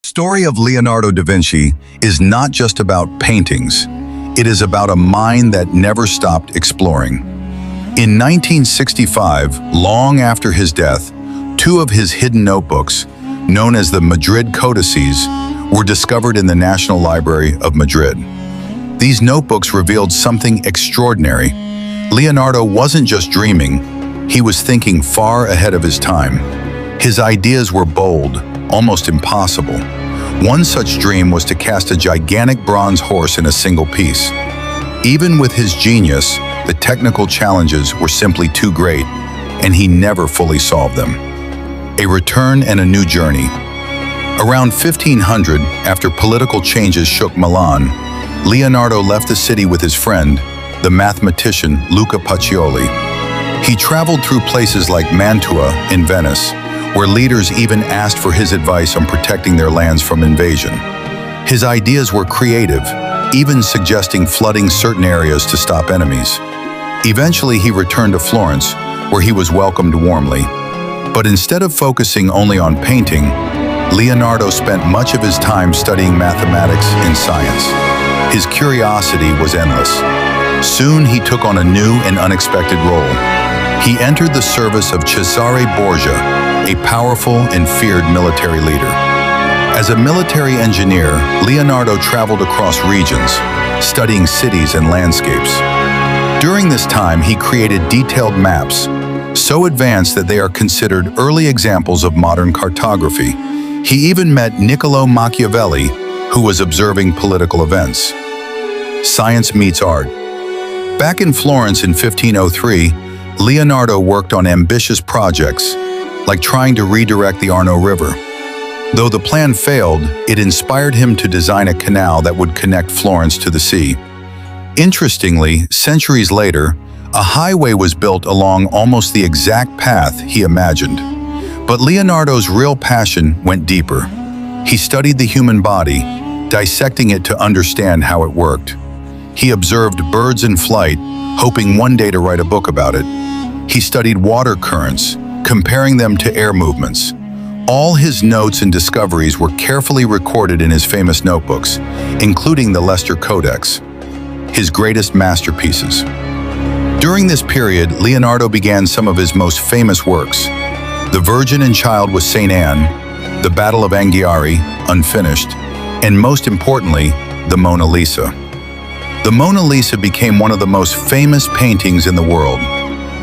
Story of Leonardo da Vinci is not just about paintings. It is about a mind that never stopped exploring. In 1965, long after his death, two of his hidden notebooks, known as the Madrid Codices, were discovered in the National Library of Madrid. These notebooks revealed something extraordinary. Leonardo wasn't just dreaming, he was thinking far ahead of his time. His ideas were bold, almost impossible. One such dream was to cast a gigantic bronze horse in a single piece. Even with his genius, the technical challenges were simply too great, and he never fully solved them. A return and a new journey. Around 1500, after political changes shook Milan, Leonardo left the city with his friend, the mathematician Luca Pacioli. He traveled through places like Mantua in Venice, where leaders even asked for his advice on protecting their lands from invasion. His ideas were creative, even suggesting flooding certain areas to stop enemies. Eventually, he returned to Florence, where he was welcomed warmly. But instead of focusing only on painting, Leonardo spent much of his time studying mathematics and science. His curiosity was endless. Soon, he took on a new and unexpected role. He entered the service of Cesare Borgia, a powerful and feared military leader. As a military engineer, Leonardo traveled across regions, studying cities and landscapes. During this time, he created detailed maps, so advanced that they are considered early examples of modern cartography. He even met Niccolò Machiavelli, who was observing political events. Science meets art. Back in Florence in 1503, Leonardo worked on ambitious projects, like trying to redirect the Arno River. Though the plan failed, it inspired him to design a canal that would connect Florence to the sea. Interestingly, centuries later, a highway was built along almost the exact path he imagined. But Leonardo's real passion went deeper. He studied the human body, dissecting it to understand how it worked. He observed birds in flight, hoping one day to write a book about it. He studied water currents, comparing them to air movements. All his notes and discoveries were carefully recorded in his famous notebooks, including the Leicester Codex, his greatest masterpieces. During this period, Leonardo began some of his most famous works: The Virgin and Child with St. Anne, The Battle of Anghiari, unfinished, and most importantly, the Mona Lisa. The Mona Lisa became one of the most famous paintings in the world.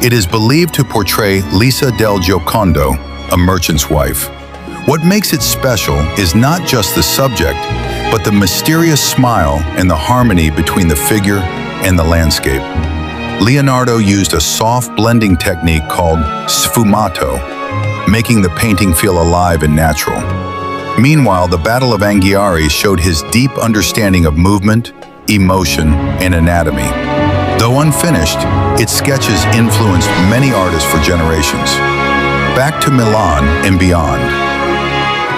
It is believed to portray Lisa del Giocondo, a merchant's wife. What makes it special is not just the subject, but the mysterious smile and the harmony between the figure and the landscape. Leonardo used a soft blending technique called sfumato, making the painting feel alive and natural. Meanwhile, the Battle of Anghiari showed his deep understanding of movement, emotion, and anatomy. Though unfinished, its sketches influenced many artists for generations. Back to Milan and beyond.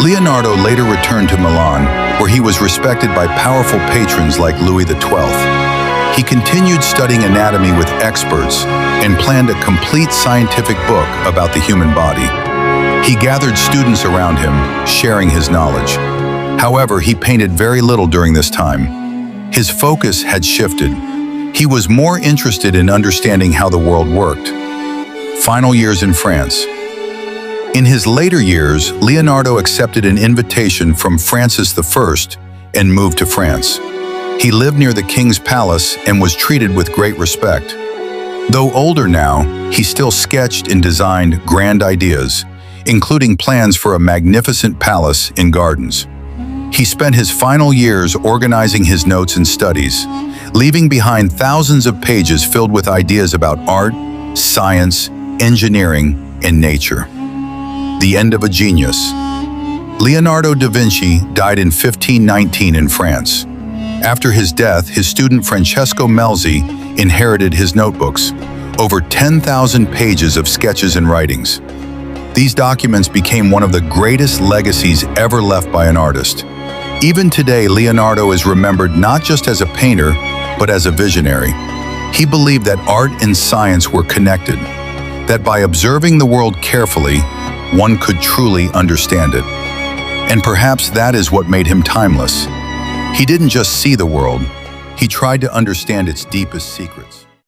Leonardo later returned to Milan, where he was respected by powerful patrons like Louis XII. He continued studying anatomy with experts and planned a complete scientific book about the human body. He gathered students around him, sharing his knowledge. However, he painted very little during this time. His focus had shifted. He was more interested in understanding how the world worked. Final years in France. In his later years, Leonardo accepted an invitation from Francis I and moved to France. He lived near the king's palace and was treated with great respect. Though older now, he still sketched and designed grand ideas, including plans for a magnificent palace and gardens. He spent his final years organizing his notes and studies, leaving behind thousands of pages filled with ideas about art, science, engineering, and nature. The end of a genius. Leonardo da Vinci died in 1519 in France. After his death, his student Francesco Melzi inherited his notebooks, over 10,000 pages of sketches and writings. These documents became one of the greatest legacies ever left by an artist. Even today, Leonardo is remembered not just as a painter, but as a visionary. He believed that art and science were connected, that by observing the world carefully, one could truly understand it. And perhaps that is what made him timeless. He didn't just see the world, he tried to understand its deepest secrets.